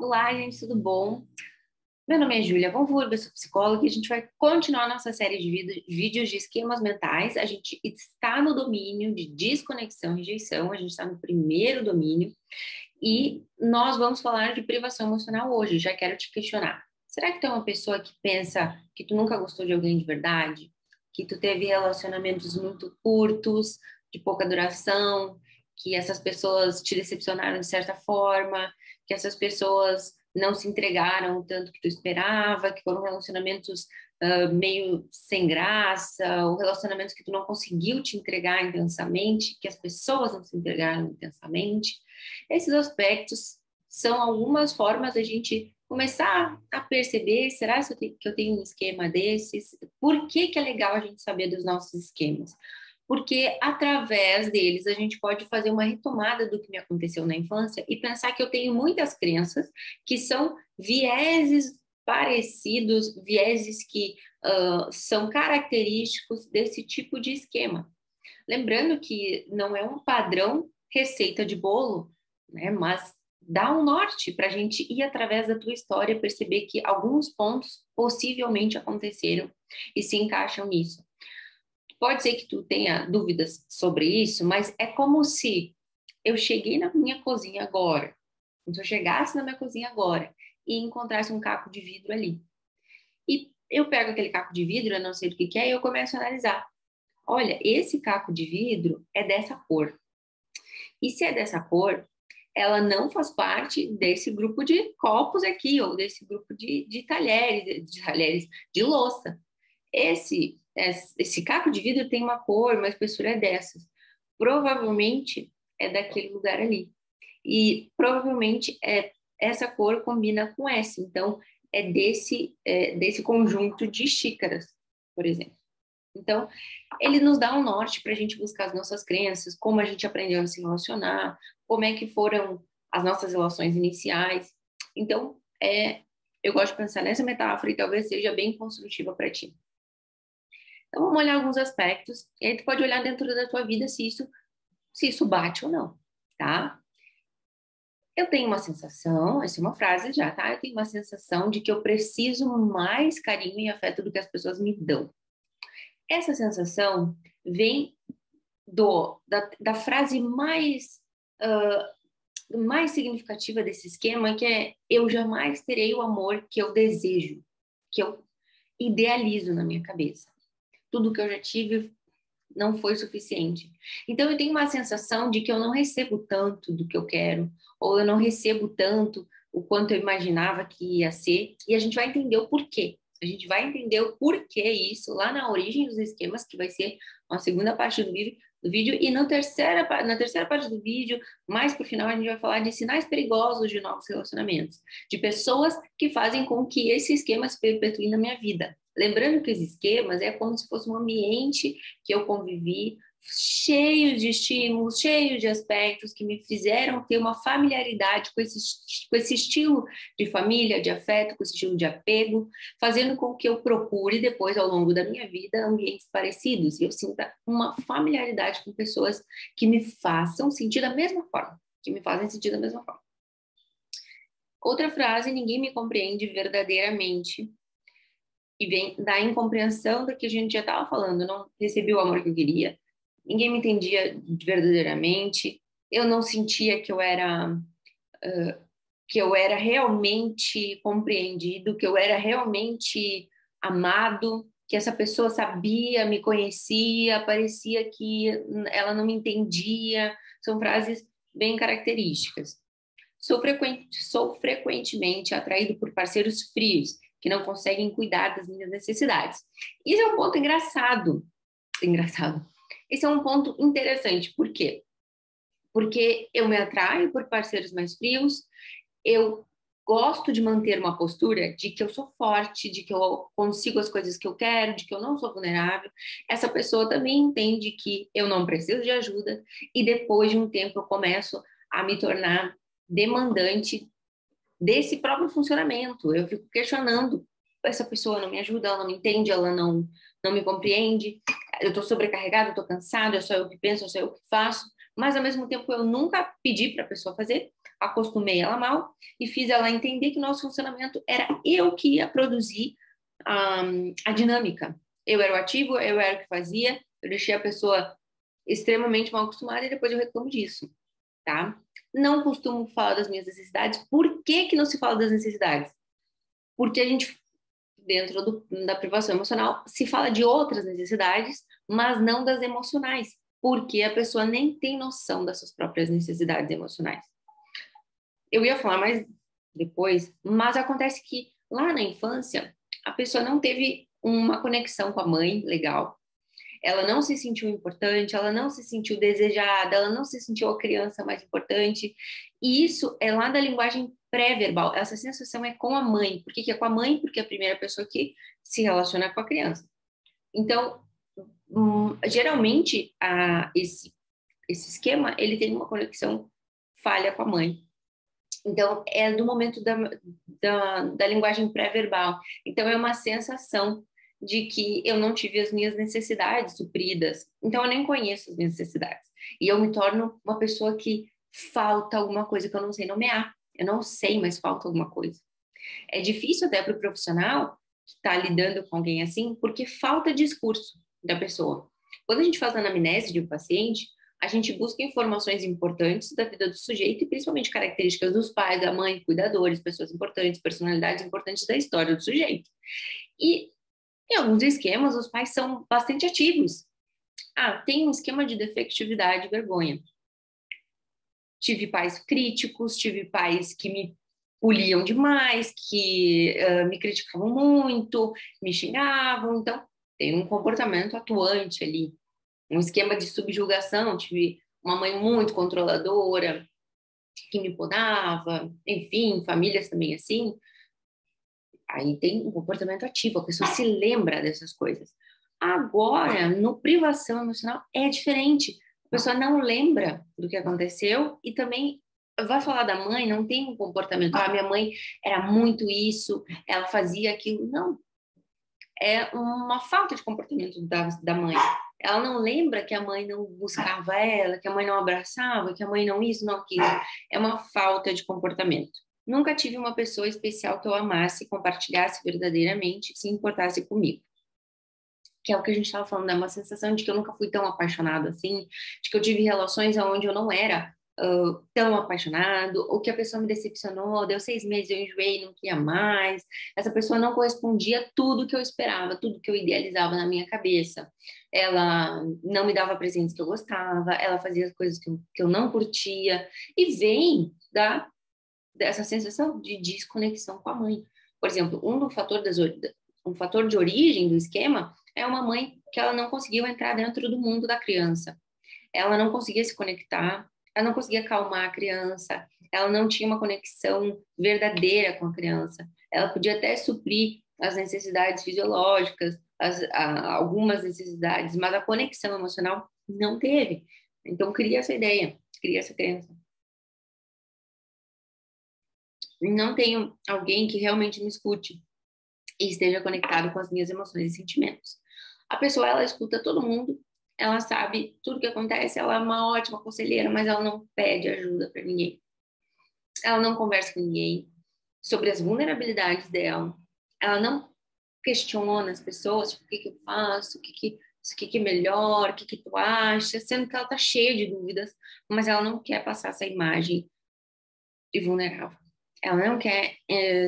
Olá, gente, tudo bom? Meu nome é Júlia Von Vurga, sou psicóloga e a gente vai continuar nossa série de vídeos de esquemas mentais. A gente está no domínio de desconexão e rejeição, a gente está no primeiro domínio e nós vamos falar de privação emocional hoje. Já quero te questionar. Será que tu é uma pessoa que pensa que tu nunca gostou de alguém de verdade? Que tu teve relacionamentos muito curtos, de pouca duração, que essas pessoas te decepcionaram de certa forma, que essas pessoas não se entregaram o tanto que tu esperava, que foram relacionamentos meio sem graça, ou relacionamentos que tu não conseguiu te entregar intensamente, que as pessoas não se entregaram intensamente. Esses aspectos são algumas formas da gente começar a perceber, será que eu tenho um esquema desses? Por que é legal a gente saber dos nossos esquemas? Porque através deles a gente pode fazer uma retomada do que me aconteceu na infância e pensar que eu tenho muitas crenças que são vieses parecidos, vieses que são característicos desse tipo de esquema. Lembrando que não é um padrão receita de bolo, né? Mas dá um norte para a gente ir através da tua história perceber que alguns pontos possivelmente aconteceram e se encaixam nisso. Pode ser que tu tenha dúvidas sobre isso, mas é como se eu cheguei na minha cozinha agora, como se eu chegasse na minha cozinha agora e encontrasse um caco de vidro ali. E eu pego aquele caco de vidro, eu não sei do que é, e eu começo a analisar. Olha, esse caco de vidro é dessa cor. E se é dessa cor, ela não faz parte desse grupo de copos aqui, ou desse grupo de talheres, de louça. Esse caco de vidro tem uma cor, uma espessura dessas. Provavelmente é daquele lugar ali. E provavelmente essa cor combina com essa. Então, desse conjunto de xícaras, por exemplo. Então, ele nos dá um norte para a gente buscar as nossas crenças, como a gente aprendeu a se relacionar, como é que foram as nossas relações iniciais. Então, eu gosto de pensar nessa metáfora e talvez seja bem construtiva para ti. Então, vamos olhar alguns aspectos, e aí tu pode olhar dentro da tua vida se isso bate ou não, tá? Eu tenho uma sensação, essa é uma frase já, tá? Eu tenho uma sensação de que eu preciso mais carinho e afeto do que as pessoas me dão. Essa sensação vem da frase mais significativa desse esquema, que é: eu jamais terei o amor que eu desejo, que eu idealizo na minha cabeça. Tudo que eu já tive não foi suficiente. Então, eu tenho uma sensação de que eu não recebo tanto do que eu quero, ou eu não recebo tanto o quanto eu imaginava que ia ser, e a gente vai entender o porquê. A gente vai entender o porquê isso lá na origem dos esquemas, que vai ser uma segunda parte do vídeo, e na terceira parte do vídeo, mais pro final, a gente vai falar de sinais perigosos de novos relacionamentos, de pessoas que fazem com que esse esquema se perpetue na minha vida. Lembrando que os esquemas é como se fosse um ambiente que eu convivi, cheio de estímulos, cheio de aspectos que me fizeram ter uma familiaridade com esse estilo de família, de afeto, com esse estilo de apego, fazendo com que eu procure depois, ao longo da minha vida, ambientes parecidos, e eu sinta uma familiaridade com pessoas que me façam sentir da mesma forma, que me fazem sentir da mesma forma. Outra frase: ninguém me compreende verdadeiramente, e vem da incompreensão do que a gente já estava falando. Eu não recebi o amor que eu queria, ninguém me entendia verdadeiramente, eu não sentia que eu era realmente compreendido, que eu era realmente amado, que essa pessoa sabia, me conhecia, parecia que ela não me entendia. São frases bem características. Sou frequentemente atraído por parceiros frios, que não conseguem cuidar das minhas necessidades. Isso é um ponto engraçado. Esse é um ponto interessante. Por quê? Porque eu me atraio por parceiros mais frios, eu gosto de manter uma postura de que eu sou forte, de que eu consigo as coisas que eu quero, de que eu não sou vulnerável. Essa pessoa também entende que eu não preciso de ajuda, e depois de um tempo eu começo a me tornar demandante desse próprio funcionamento. Eu fico questionando: essa pessoa não me ajuda, ela não me entende, ela não me compreende, eu estou sobrecarregada, eu estou cansada, é só eu que penso, é só eu que faço. Mas, ao mesmo tempo, eu nunca pedi para a pessoa fazer, acostumei ela mal e fiz ela entender que o nosso funcionamento era eu que ia produzir a dinâmica. Eu era o ativo, eu era o que fazia, eu deixei a pessoa extremamente mal acostumada e depois eu reclamo disso, tá? Não costumo falar das minhas necessidades. Por que que não se fala das necessidades? Porque a gente, dentro da privação emocional, se fala de outras necessidades, mas não das emocionais, porque a pessoa nem tem noção das suas próprias necessidades emocionais. Eu ia falar mais depois, mas acontece que lá na infância, a pessoa não teve uma conexão com a mãe legal, ela não se sentiu importante, ela não se sentiu desejada, ela não se sentiu a criança mais importante. E isso é lá da linguagem pré-verbal. Essa sensação é com a mãe. Por que que é com a mãe? Porque é a primeira pessoa que se relaciona com a criança. Então, geralmente, esse esquema, ele tem uma conexão falha com a mãe. Então, é do momento da linguagem pré-verbal. Então, é uma sensação de que eu não tive as minhas necessidades supridas. Então, eu nem conheço as minhas necessidades. E eu me torno uma pessoa que falta alguma coisa que eu não sei nomear. Eu não sei, mas falta alguma coisa. É difícil até para o profissional que está lidando com alguém assim, porque falta discurso da pessoa. Quando a gente faz a anamnese de um paciente, a gente busca informações importantes da vida do sujeito e principalmente características dos pais, da mãe, cuidadores, pessoas importantes, personalidades importantes da história do sujeito. E em alguns esquemas, os pais são bastante ativos. Tem um esquema de defectividade e vergonha. Tive pais críticos, tive pais que me poliam demais, que me criticavam muito, me xingavam. Então, tem um comportamento atuante ali, um esquema de subjugação. Tive uma mãe muito controladora, que me podava, enfim, famílias também assim. Aí tem um comportamento ativo, a pessoa se lembra dessas coisas. Agora, no privação emocional, é diferente. A pessoa não lembra do que aconteceu e também vai falar da mãe, não tem um comportamento. Minha mãe era muito isso, ela fazia aquilo. Não, é uma falta de comportamento da mãe. Ela não lembra que a mãe não buscava ela, que a mãe não abraçava, que a mãe não isso, não aquilo. É uma falta de comportamento. Nunca tive uma pessoa especial que eu amasse, compartilhasse verdadeiramente, se importasse comigo. Que é o que a gente estava falando, é uma sensação de que eu nunca fui tão apaixonado assim, de que eu tive relações onde eu não era tão apaixonado, ou que a pessoa me decepcionou, deu 6 meses, eu enjoei, não queria mais. Essa pessoa não correspondia a tudo que eu esperava, tudo que eu idealizava na minha cabeça. Ela não me dava presentes que eu gostava, ela fazia as coisas que eu não curtia, e vem dessa sensação de desconexão com a mãe. Por exemplo, um fator de origem do esquema é uma mãe que ela não conseguiu entrar dentro do mundo da criança. Ela não conseguia se conectar, ela não conseguia acalmar a criança, ela não tinha uma conexão verdadeira com a criança. Ela podia até suprir as necessidades fisiológicas, algumas necessidades, mas a conexão emocional não teve. Então, cria essa ideia, cria essa crença. Não tenho alguém que realmente me escute e esteja conectado com as minhas emoções e sentimentos. A pessoa, ela escuta todo mundo, ela sabe tudo que acontece, ela é uma ótima conselheira, mas ela não pede ajuda para ninguém. Ela não conversa com ninguém sobre as vulnerabilidades dela. Ela não questiona as pessoas, tipo, o que que eu faço, o que que é melhor, o que que tu acha, sendo que ela tá cheia de dúvidas, mas ela não quer passar essa imagem de vulnerável. Ela não quer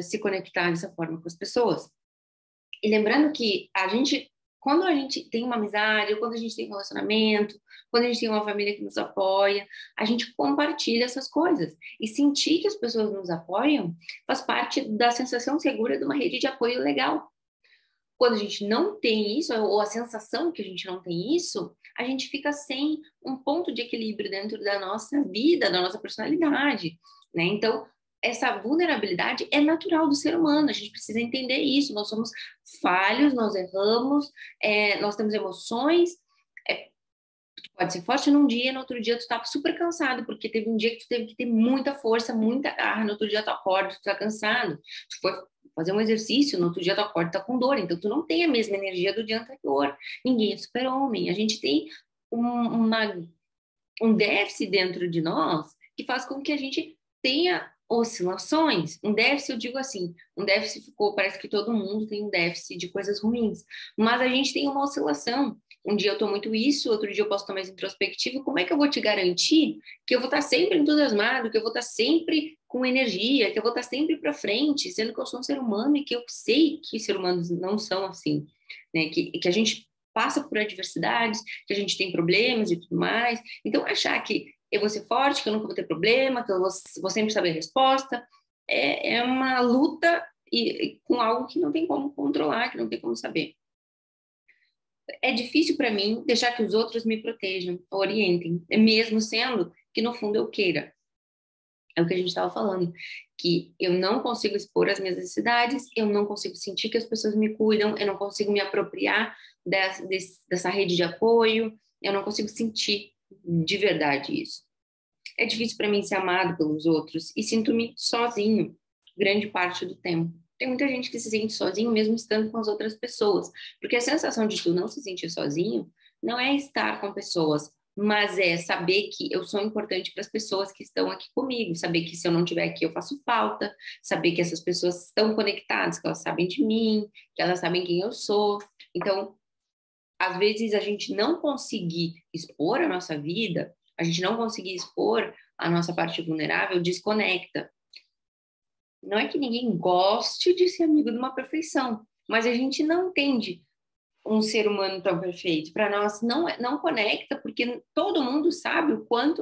se conectar dessa forma com as pessoas. E lembrando que quando a gente tem uma amizade, ou quando a gente tem um relacionamento, quando a gente tem uma família que nos apoia, a gente compartilha essas coisas. E sentir que as pessoas nos apoiam faz parte da sensação segura de uma rede de apoio legal. Quando a gente não tem isso, ou a sensação que a gente não tem isso, a gente fica sem um ponto de equilíbrio dentro da nossa vida, da nossa personalidade, né? Então, essa vulnerabilidade é natural do ser humano, a gente precisa entender isso. Nós somos falhos, nós erramos, nós temos emoções. Tu pode ser forte num dia, no outro dia tu tá super cansado, porque teve um dia que tu teve que ter muita força, muita garra, no outro dia tu acorda, tu tá cansado. Tu foi fazer um exercício, no outro dia tu acorda, tá com dor, então tu não tem a mesma energia do dia anterior. Ninguém é super-homem. A gente tem um déficit dentro de nós que faz com que a gente tenha oscilações. Um déficit, eu digo assim, um déficit ficou, parece que todo mundo tem um déficit de coisas ruins, mas a gente tem uma oscilação. Um dia eu tô muito isso, outro dia eu posso estar mais introspectivo. Como é que eu vou te garantir que eu vou estar sempre entusiasmado, que eu vou estar sempre com energia, que eu vou estar sempre para frente, sendo que eu sou um ser humano e que eu sei que seres humanos não são assim, né? Que a gente passa por adversidades, que a gente tem problemas e tudo mais. Então, achar que eu vou ser forte, que eu nunca vou ter problema, que eu vou sempre saber a resposta, é uma luta com algo que não tem como controlar, que não tem como saber. É difícil para mim deixar que os outros me protejam, orientem, mesmo sendo que no fundo eu queira. É o que a gente estava falando, que eu não consigo expor as minhas necessidades, eu não consigo sentir que as pessoas me cuidam, eu não consigo me apropriar dessa rede de apoio, eu não consigo sentir de verdade isso. É difícil para mim ser amado pelos outros e sinto-me sozinho grande parte do tempo. Tem muita gente que se sente sozinho mesmo estando com as outras pessoas, porque a sensação de tu não se sentir sozinho não é estar com pessoas, mas é saber que eu sou importante para as pessoas que estão aqui comigo, saber que se eu não estiver aqui eu faço falta, saber que essas pessoas estão conectadas, que elas sabem de mim, que elas sabem quem eu sou. Então, às vezes a gente não conseguir expor a nossa vida, a gente não conseguir expor a nossa parte vulnerável, desconecta. Não é que ninguém goste de ser amigo de uma perfeição, mas a gente não entende um ser humano tão perfeito. Para nós não conecta, porque todo mundo sabe o quanto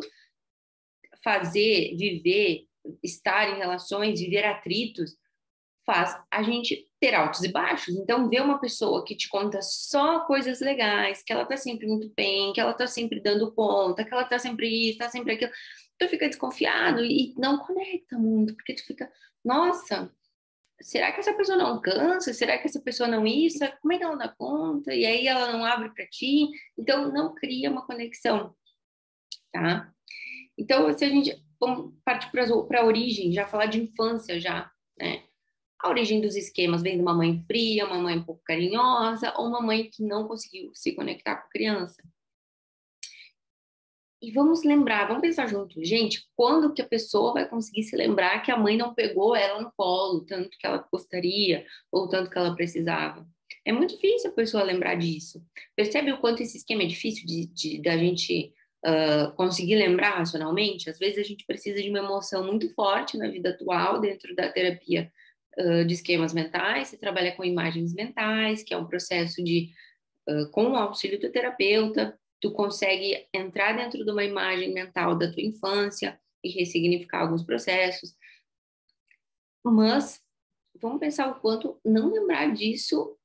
fazer, viver, estar em relações, viver atritos, faz a gente ter altos e baixos. Então, ver uma pessoa que te conta só coisas legais, que ela tá sempre muito bem, que ela tá sempre dando conta, que ela tá sempre isso, tá sempre aquilo, tu fica desconfiado e não conecta muito, porque tu fica, nossa, será que essa pessoa não cansa? Será que essa pessoa não isso? Como é que ela dá conta? E aí ela não abre para ti, então não cria uma conexão, tá? Então, se a gente vamos partir para a origem, já falar de infância já, né? A origem dos esquemas vem de uma mãe fria, uma mãe um pouco carinhosa, ou uma mãe que não conseguiu se conectar com a criança. E vamos lembrar, vamos pensar junto, gente, quando que a pessoa vai conseguir se lembrar que a mãe não pegou ela no colo, tanto que ela gostaria, ou tanto que ela precisava? É muito difícil a pessoa lembrar disso. Percebe o quanto esse esquema é difícil da gente conseguir lembrar racionalmente? Às vezes a gente precisa de uma emoção muito forte na vida atual, dentro da terapia de esquemas mentais, se trabalha com imagens mentais, que é um processo com o auxílio do terapeuta, tu consegue entrar dentro de uma imagem mental da tua infância e ressignificar alguns processos, mas vamos pensar o quanto não lembrar disso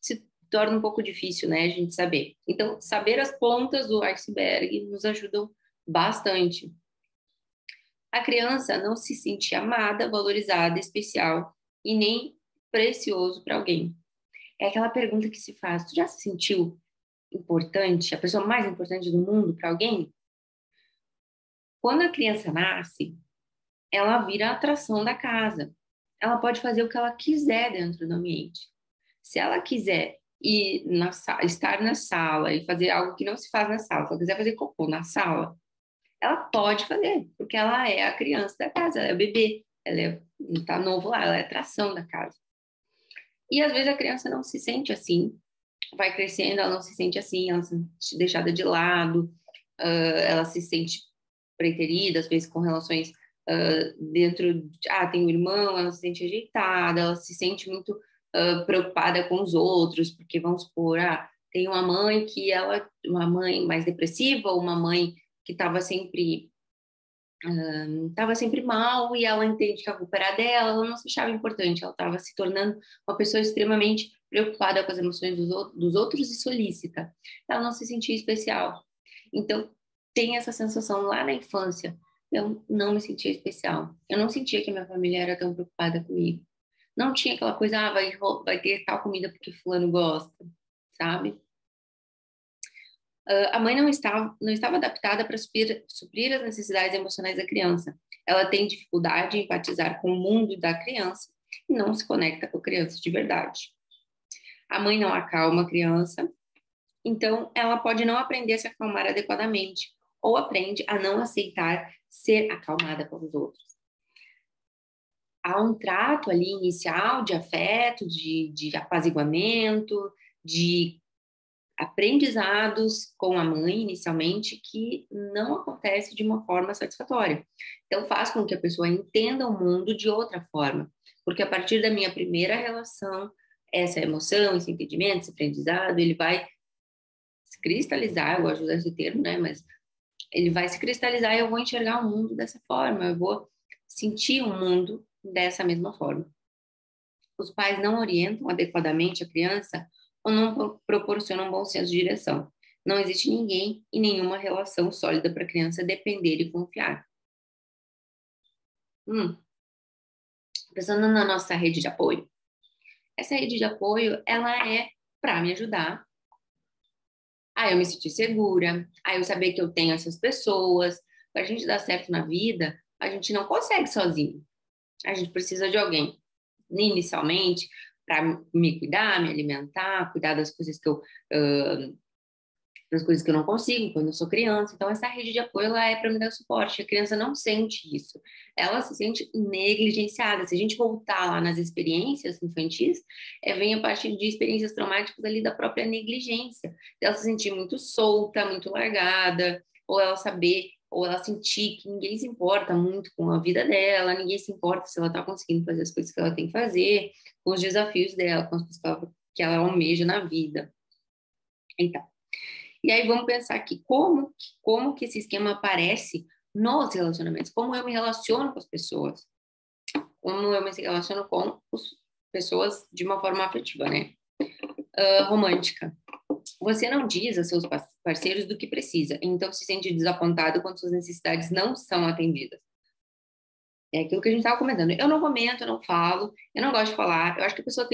se torna um pouco difícil, né, a gente saber. Então, saber as pontas do iceberg nos ajudam bastante. A criança não se sente amada, valorizada, especial e nem precioso para alguém. É aquela pergunta que se faz: tu já se sentiu importante, a pessoa mais importante do mundo para alguém? Quando a criança nasce, ela vira a atração da casa. Ela pode fazer o que ela quiser dentro do ambiente. Se ela quiser estar na sala e fazer algo que não se faz na sala, se ela quiser fazer cocô na sala, ela pode fazer, porque ela é a criança da casa, ela é o bebê, tá novo lá, ela é a atração da casa. E às vezes a criança não se sente assim, vai crescendo, ela não se sente assim, ela se sente deixada de lado, ela se sente preterida, às vezes com relações tem um irmão, ela se sente rejeitada, ela se sente muito preocupada com os outros, porque vamos supor, tem uma mãe mais depressiva, uma mãe que estava sempre mal e ela entende que a culpa era dela, ela não se achava importante, ela estava se tornando uma pessoa extremamente preocupada com as emoções dos outros e solícita. Ela não se sentia especial. Então, tem essa sensação lá na infância. Eu não me sentia especial. Eu não sentia que a minha família era tão preocupada comigo. Não tinha aquela coisa, vai ter tal comida porque fulano gosta, sabe? A mãe não estava adaptada para suprir as necessidades emocionais da criança. Ela tem dificuldade em empatizar com o mundo da criança e não se conecta com a criança de verdade. A mãe não acalma a criança, então ela pode não aprender a se acalmar adequadamente ou aprende a não aceitar ser acalmada pelos outros. Há um trato ali inicial de afeto, de apaziguamento, de aprendizados com a mãe, inicialmente, que não acontece de uma forma satisfatória. Então, faz com que a pessoa entenda o mundo de outra forma, porque a partir da minha primeira relação, essa emoção, esse entendimento, esse aprendizado, ele vai se cristalizar, eu gosto de usar esse termo, né, mas ele vai se cristalizar e eu vou enxergar o mundo dessa forma, eu vou sentir o mundo dessa mesma forma. Os pais não orientam adequadamente a criança ou não proporcionam um bom senso de direção. Não existe ninguém e nenhuma relação sólida para a criança depender e confiar. Pensando na nossa rede de apoio. Essa rede de apoio, ela é para me ajudar a eu me sentir segura, a eu saber que eu tenho essas pessoas. Para a gente dar certo na vida, a gente não consegue sozinho. A gente precisa de alguém, inicialmente, para me cuidar, me alimentar, cuidar das coisas que eu não consigo quando eu sou criança. Então, essa rede de apoio ela é para me dar suporte. A criança não sente isso. Ela se sente negligenciada. Se a gente voltar lá nas experiências infantis, vem a partir de experiências traumáticas ali da própria negligência. Ela se sentir muito solta, muito largada, ou ela saber, ou ela sentir que ninguém se importa muito com a vida dela, ninguém se importa se ela está conseguindo fazer as coisas que ela tem que fazer, com os desafios dela, com as coisas que ela almeja na vida. Então, e aí vamos pensar aqui, como que esse esquema aparece nos relacionamentos, como eu me relaciono com as pessoas, como eu me relaciono com as pessoas de uma forma afetiva, né? Romântica. Você não diz a seus parceiros do que precisa, então se sente desapontado quando suas necessidades não são atendidas. É aquilo que a gente estava comentando. Eu não comento, eu não falo, eu não gosto de falar. Eu acho que a pessoa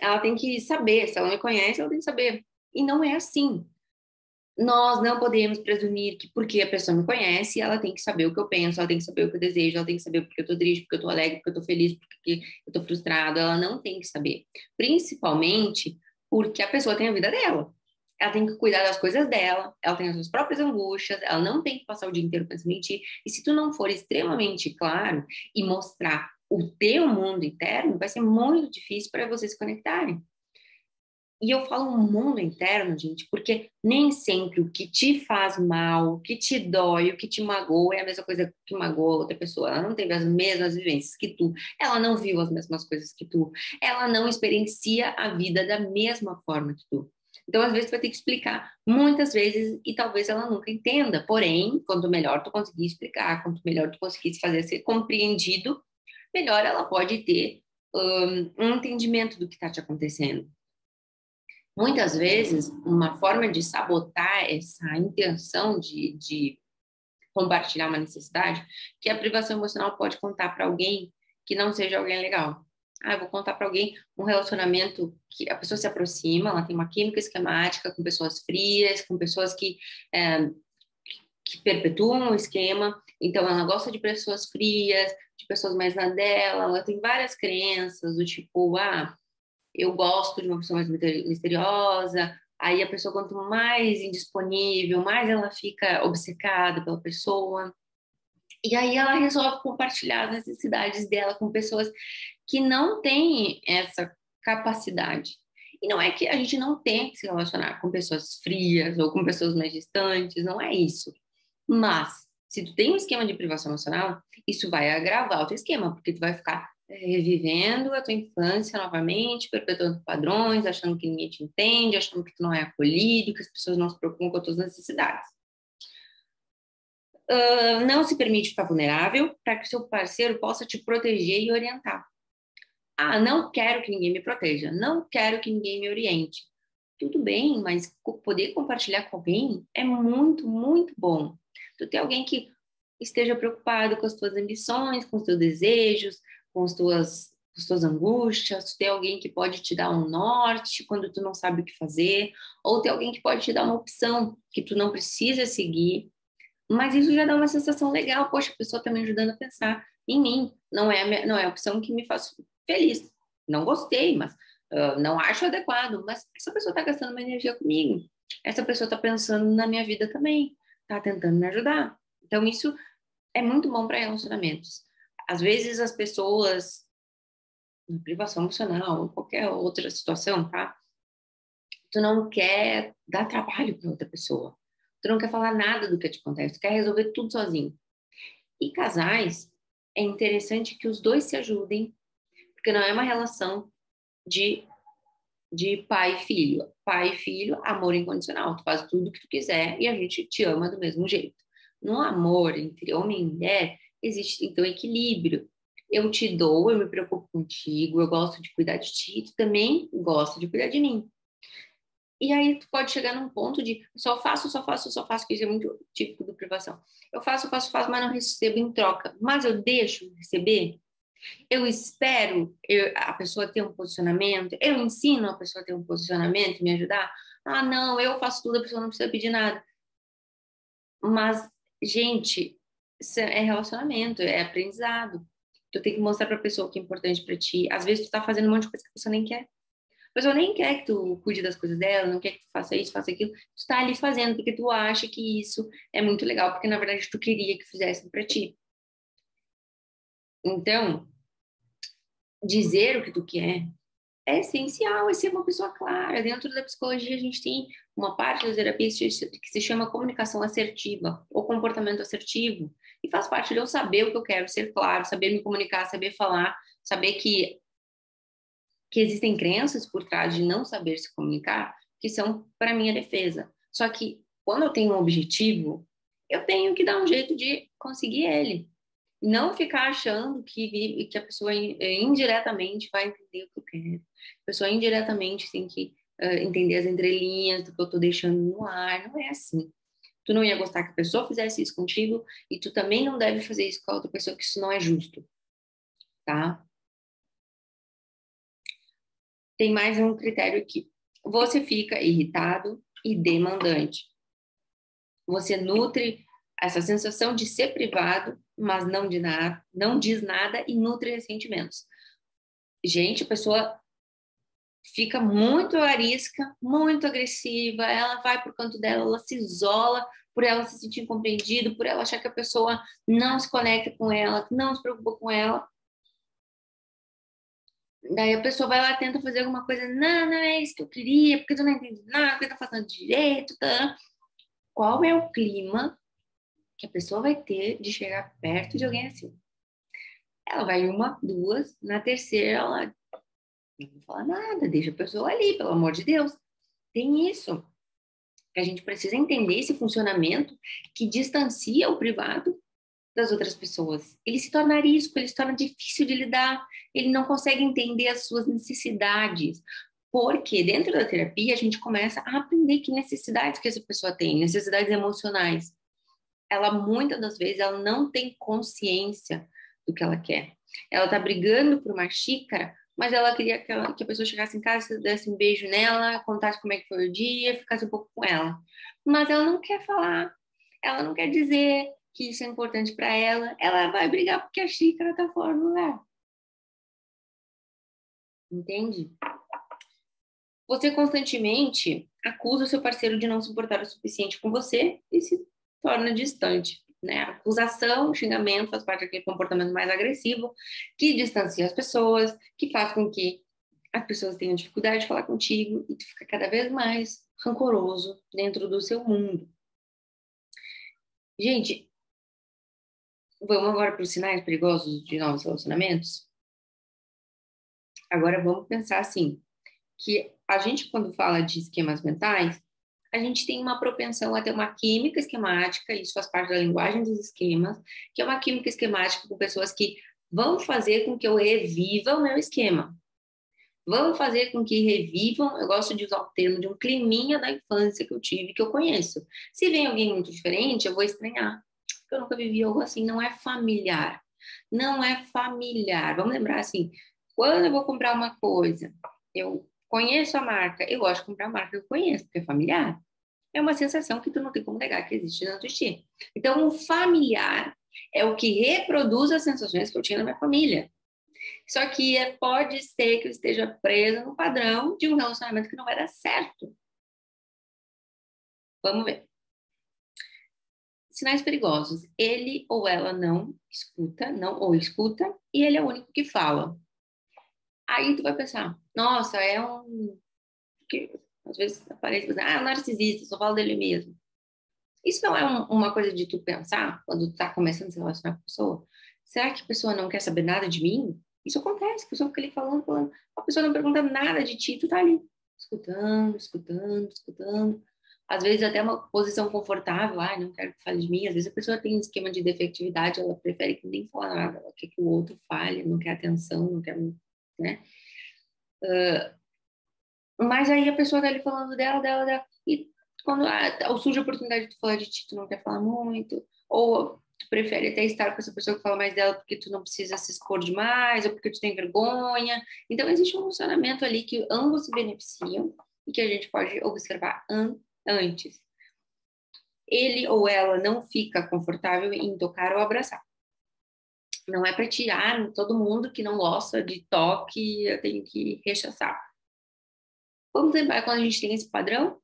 ela tem que saber, se ela me conhece, ela tem que saber. E não é assim. Nós não podemos presumir que porque a pessoa me conhece, ela tem que saber o que eu penso, ela tem que saber o que eu desejo, ela tem que saber porque eu tô triste, porque eu tô alegre, porque eu tô feliz, porque eu tô frustrado. Ela não tem que saber. Principalmente porque a pessoa tem a vida dela. Ela tem que cuidar das coisas dela, ela tem as suas próprias angústias, ela não tem que passar o dia inteiro pensando em ti. E se tu não for extremamente claro e mostrar o teu mundo interno, vai ser muito difícil para vocês se conectarem. E eu falo um mundo interno, gente, porque nem sempre o que te faz mal, o que te dói, o que te magoa é a mesma coisa que magoa outra pessoa. Ela não teve as mesmas vivências que tu, ela não viu as mesmas coisas que tu, ela não experiencia a vida da mesma forma que tu. Então, às vezes, tu vai ter que explicar muitas vezes e talvez ela nunca entenda. Porém, quanto melhor tu conseguir explicar, quanto melhor tu conseguir se fazer ser compreendido, melhor ela pode ter um entendimento do que está te acontecendo. Muitas vezes, uma forma de sabotar essa intenção de compartilhar uma necessidade, que a privação emocional pode contar para alguém que não seja alguém legal. Eu vou contar para alguém um relacionamento que a pessoa se aproxima, ela tem uma química esquemática com pessoas frias, com pessoas que perpetuam o esquema, então ela gosta de pessoas frias, de pessoas mais na dela, ela tem várias crenças do tipo, eu gosto de uma pessoa mais misteriosa, aí a pessoa quanto mais indisponível, mais ela fica obcecada pela pessoa, e aí ela resolve compartilhar as necessidades dela com pessoas que não têm essa capacidade. E não é que a gente não tem que se relacionar com pessoas frias ou com pessoas mais distantes, não é isso. Mas, se tu tem um esquema de privação emocional, isso vai agravar o teu esquema, porque tu vai ficar revivendo a tua infância novamente, perpetuando padrões, achando que ninguém te entende, achando que tu não é acolhido, que as pessoas não se preocupam com as tuas necessidades. Não se permite ficar vulnerável para que seu parceiro possa te proteger e orientar. Não quero que ninguém me proteja, não quero que ninguém me oriente. Tudo bem, mas poder compartilhar com alguém é muito, muito bom. Tu ter alguém que esteja preocupado com as tuas ambições, com os teus desejos, com as tuas angústias, tu ter alguém que pode te dar um norte quando tu não sabe o que fazer, ou ter alguém que pode te dar uma opção que tu não precisa seguir, mas isso já dá uma sensação legal, poxa, a pessoa está me ajudando a pensar em mim, não é a opção que me faz feliz, não gostei, mas não acho adequado, mas essa pessoa está gastando uma energia comigo, essa pessoa está pensando na minha vida também, tá tentando me ajudar. Então, isso é muito bom para relacionamentos. Às vezes, as pessoas, em privação emocional, ou qualquer outra situação, tá? Tu não quer dar trabalho para outra pessoa. Tu não quer falar nada do que te acontece. Tu quer resolver tudo sozinho. E casais, é interessante que os dois se ajudem, porque não é uma relação de, de pai e filho. Pai e filho, amor incondicional. Tu faz tudo o que tu quiser e a gente te ama do mesmo jeito. No amor entre homem e mulher, existe então equilíbrio. Eu te dou, eu me preocupo contigo, eu gosto de cuidar de ti, tu também gosta de cuidar de mim. E aí tu pode chegar num ponto de só faço, que isso é muito típico do privação. Eu faço, mas não recebo em troca. Mas eu deixo receber, eu espero a pessoa ter um posicionamento, eu ensino a pessoa a ter um posicionamento e me ajudar. Ah, não, eu faço tudo, a pessoa não precisa pedir nada. Mas, gente, isso é relacionamento, é aprendizado. Tu tem que mostrar pra pessoa o que é importante pra ti. Às vezes tu tá fazendo um monte de coisa que a pessoa nem quer. A pessoa nem quer que tu cuide das coisas dela, não quer que tu faça isso, faça aquilo. Tu tá ali fazendo porque tu acha que isso é muito legal, porque na verdade tu queria que fizessem pra ti. Então, dizer o que tu quer é essencial, é ser uma pessoa clara. Dentro da psicologia, a gente tem uma parte da terapia que se chama comunicação assertiva, ou comportamento assertivo, e faz parte de eu saber o que eu quero, ser claro, saber me comunicar, saber falar, saber que existem crenças por trás de não saber se comunicar, que são para minha defesa. Só que quando eu tenho um objetivo, eu tenho que dar um jeito de conseguir ele. Não ficar achando que a pessoa indiretamente vai entender o que eu quero. A pessoa indiretamente tem que entender as entrelinhas do que eu estou deixando no ar. Não é assim. Tu não ia gostar que a pessoa fizesse isso contigo e tu também não deve fazer isso com a outra pessoa, que isso não é justo, tá? Tem mais um critério aqui. Você fica irritado e demandante. Você nutre essa sensação de ser privado, mas não diz nada e nutre ressentimentos. Gente, a pessoa fica muito arisca, muito agressiva, ela vai pro canto dela, ela se isola por ela se sentir incompreendido, por ela achar que a pessoa não se conecta com ela, não se preocupa com ela. Daí a pessoa vai lá, tenta fazer alguma coisa, não, não é isso que eu queria, porque tu não entende nada, porque tá fazendo direito, tá? Qual é o clima que a pessoa vai ter de chegar perto de alguém assim? Ela vai uma, duas, na terceira ela não vai falar nada, deixa a pessoa ali, pelo amor de Deus. Tem isso, que a gente precisa entender esse funcionamento que distancia o privado das outras pessoas. Ele se torna arisco, ele se torna difícil de lidar, ele não consegue entender as suas necessidades. Porque dentro da terapia a gente começa a aprender que necessidades que essa pessoa tem, necessidades emocionais. Ela muitas das vezes ela não tem consciência do que ela quer. Ela tá brigando por uma xícara, mas ela queria que a pessoa chegasse em casa, desse um beijo nela, contasse como é que foi o dia, ficasse um pouco com ela. Mas ela não quer falar, ela não quer dizer que isso é importante para ela. Ela vai brigar porque a xícara tá fora do lugar. Entende? Você constantemente acusa o seu parceiro de não se importar o suficiente com você e se torna distante, né? Acusação, xingamento faz parte daquele comportamento mais agressivo que distancia as pessoas, que faz com que as pessoas tenham dificuldade de falar contigo e tu fica cada vez mais rancoroso dentro do seu mundo. Gente, vamos agora para os sinais perigosos de novos relacionamentos? Agora vamos pensar assim, que a gente, quando fala de esquemas mentais, a gente tem uma propensão a ter uma química esquemática, isso faz parte da linguagem dos esquemas, que é uma química esquemática com pessoas que vão fazer com que eu reviva o meu esquema. Vão fazer com que revivam, eu gosto de usar o termo de um climinha da infância que eu tive, que eu conheço. Se vem alguém muito diferente, eu vou estranhar, porque eu nunca vivi algo assim, não é familiar. Não é familiar. Vamos lembrar assim, quando eu vou comprar uma coisa, eu conheço a marca, eu gosto de comprar a marca que eu conheço, porque é familiar. É uma sensação que tu não tem como negar que existe dentro de ti. Então, o familiar é o que reproduz as sensações que eu tinha na minha família. Só que pode ser que eu esteja presa no padrão de um relacionamento que não vai dar certo. Vamos ver. Sinais perigosos. Ele ou ela não escuta, não ou escuta, e ele é o único que fala. Aí tu vai pensar, nossa, é um... que às vezes aparece, é um narcisista, só fala dele mesmo. Isso não é uma coisa de tu pensar quando tu tá começando a se relacionar com a pessoa? Será que a pessoa não quer saber nada de mim? Isso acontece, a pessoa fica ali falando, falando. A pessoa não pergunta nada de ti, tu tá ali, escutando, escutando, escutando. Às vezes até uma posição confortável, ai, não quero que fale de mim. Às vezes a pessoa tem um esquema de defectividade, ela prefere que nem fale nada, ela quer que o outro fale, não quer atenção, não quer, né? Mas aí a pessoa tá ali falando dela, dela, dela, e quando surge a oportunidade de tu falar de ti, tu não quer falar muito, ou tu prefere até estar com essa pessoa que fala mais dela porque tu não precisa se expor demais, ou porque tu tem vergonha. Então, existe um funcionamento ali que ambos se beneficiam e que a gente pode observar antes. Ele ou ela não fica confortável em tocar ou abraçar. Não é para tirar todo mundo que não gosta de toque, eu tenho que rechaçar. Vamos lembrar quando a gente tem esse padrão,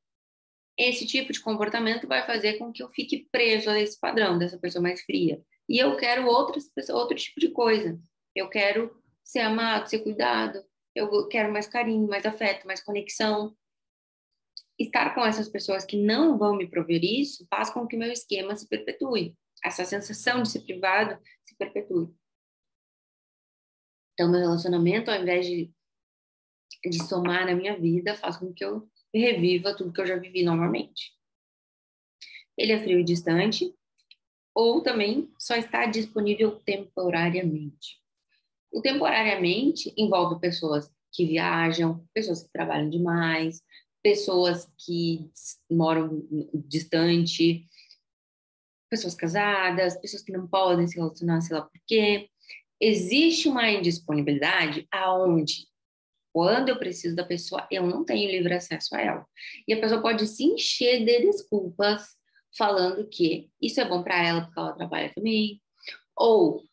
esse tipo de comportamento vai fazer com que eu fique preso a esse padrão dessa pessoa mais fria. E eu quero outro tipo de coisa. Eu quero ser amado, ser cuidado. Eu quero mais carinho, mais afeto, mais conexão. Estar com essas pessoas que não vão me prover isso faz com que o meu esquema se perpetue. Essa sensação de ser privado se perpetue. Então, meu relacionamento, ao invés de somar na minha vida, faz com que eu reviva tudo que eu já vivi normalmente. Ele é frio e distante, ou também só está disponível temporariamente. O temporariamente envolve pessoas que viajam, pessoas que trabalham demais, pessoas que moram distante, pessoas casadas, pessoas que não podem se relacionar, sei lá por quê. Existe uma indisponibilidade aonde, quando eu preciso da pessoa, eu não tenho livre acesso a ela. E a pessoa pode se encher de desculpas falando que isso é bom para ela porque ela trabalha também, ou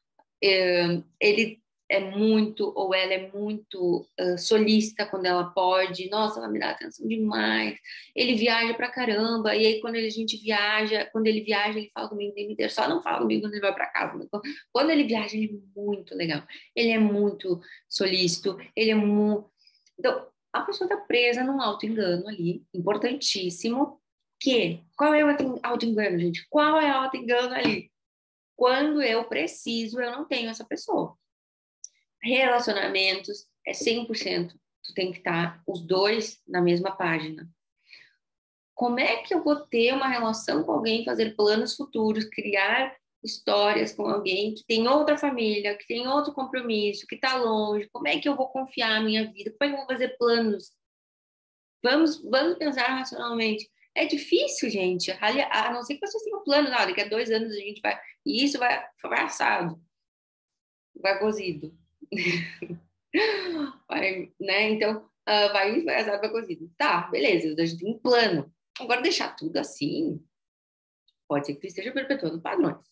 ele é muito, ou ela é muito solícita quando ela pode, nossa, ela me dá atenção demais, ele viaja pra caramba, e aí a gente viaja, quando ele viaja, ele fala comigo o tempo inteiro, só não fala comigo quando ele vai pra casa, quando ele viaja, ele é muito legal, ele é muito solícito, ele é muito... Então, a pessoa tá presa num auto-engano ali, importantíssimo, qual é o auto-engano, gente? Qual é o auto-engano ali? Quando eu preciso, eu não tenho essa pessoa. Relacionamentos é 100%. Tu tem que estar os dois na mesma página. Como é que eu vou ter uma relação com alguém, fazer planos futuros, criar histórias com alguém que tem outra família, que tem outro compromisso, que está longe? Como é que eu vou confiar a minha vida? Como é que eu vou fazer planos? Vamos pensar racionalmente. É difícil, gente. A não ser que vocês tenham plano, não, daqui a 2 anos a gente vai. E isso vai assado, vai cozido. Vai, né? Então, vai assado, vai cozido. Tá, beleza, a gente tem um plano. Agora, deixar tudo assim, pode ser que tu esteja perpetuando padrões.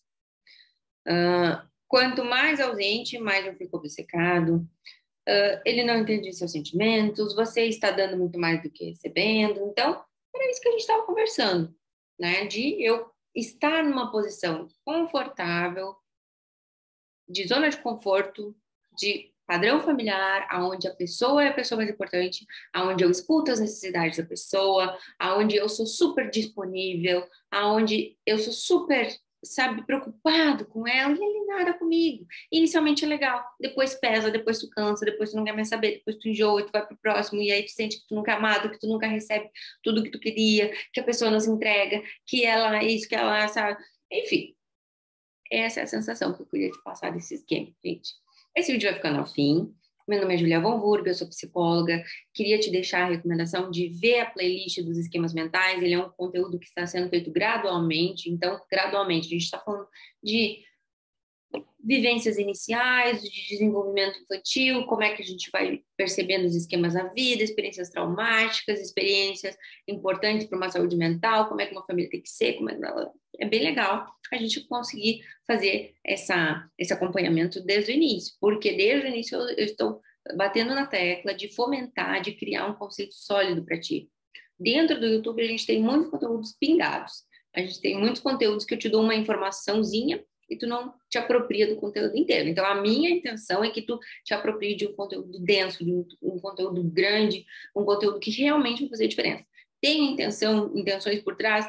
Quanto mais ausente, mais eu fico obcecado. Ele não entende seus sentimentos, você está dando muito mais do que recebendo. Então, era isso que a gente estava conversando, né? De eu estar numa posição confortável, de zona de conforto, de padrão familiar, aonde a pessoa é a pessoa mais importante, aonde eu escuto as necessidades da pessoa, aonde eu sou super disponível, aonde eu sou super, sabe, preocupado com ela e ele nada comigo. Inicialmente é legal, depois pesa, depois tu cansa, depois tu não quer mais saber, depois tu enjoa, tu vai pro próximo e aí tu sente que tu nunca é amado, que tu nunca recebe tudo que tu queria, que a pessoa não se entrega, que ela é isso, que ela sabe, enfim. Essa é a sensação que eu queria te passar desse esquema, gente. Esse vídeo vai ficando ao fim. Meu nome é Julia Von Wurb, eu sou psicóloga. Queria te deixar a recomendação de ver a playlist dos esquemas mentais. Ele é um conteúdo que está sendo feito gradualmente. Então, gradualmente, a gente está falando de vivências iniciais, de desenvolvimento infantil, como é que a gente vai percebendo os esquemas da vida, experiências traumáticas, experiências importantes para uma saúde mental, como é que uma família tem que ser, como é bem legal a gente conseguir fazer esse acompanhamento desde o início, porque desde o início eu estou batendo na tecla de fomentar, de criar um conceito sólido para ti. Dentro do YouTube a gente tem muitos conteúdos pingados. A gente tem muitos conteúdos que eu te dou uma informaçãozinha e tu não te apropria do conteúdo inteiro. Então, a minha intenção é que tu te aproprie de um conteúdo denso, de um conteúdo grande, um conteúdo que realmente vai fazer diferença. Tem intenções por trás?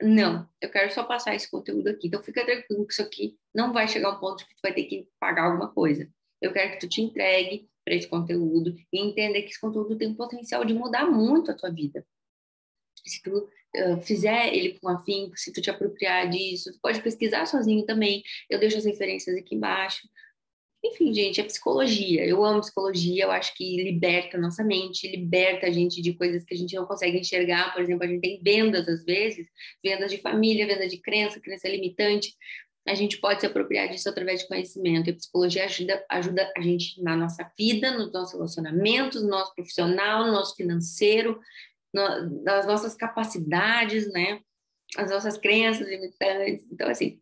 Não, eu quero só passar esse conteúdo aqui. Então, fica tranquilo que isso aqui não vai chegar a um ponto que tu vai ter que pagar alguma coisa. Eu quero que tu te entregue para esse conteúdo e entenda que esse conteúdo tem o potencial de mudar muito a tua vida. Se tu fizer ele com afinco, se tu te apropriar disso, tu pode pesquisar sozinho também. Eu deixo as referências aqui embaixo. Enfim, gente, é psicologia. Eu amo psicologia, eu acho que liberta a nossa mente, liberta a gente de coisas que a gente não consegue enxergar. Por exemplo, a gente tem vendas, às vezes, vendas de família, venda de crença limitante. A gente pode se apropriar disso através de conhecimento. E a psicologia ajuda a gente na nossa vida, nos nossos relacionamentos, no nosso profissional, no nosso financeiro, nas nossas capacidades, né? As nossas crenças limitantes. Então, assim,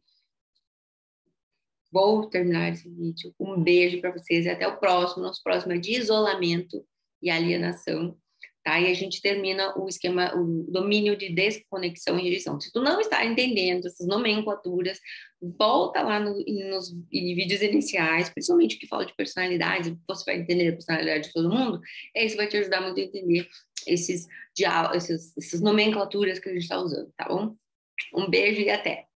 vou terminar esse vídeo. Um beijo para vocês e até o próximo. Nosso próximo é de isolamento e alienação, tá? E a gente termina o esquema, o domínio de desconexão e rejeição. Se tu não está entendendo essas nomenclaturas, volta lá nos vídeos iniciais, principalmente o que fala de personalidade, você vai entender a personalidade de todo mundo, isso vai te ajudar muito a entender essas nomenclaturas que a gente está usando, tá bom? Um beijo e até!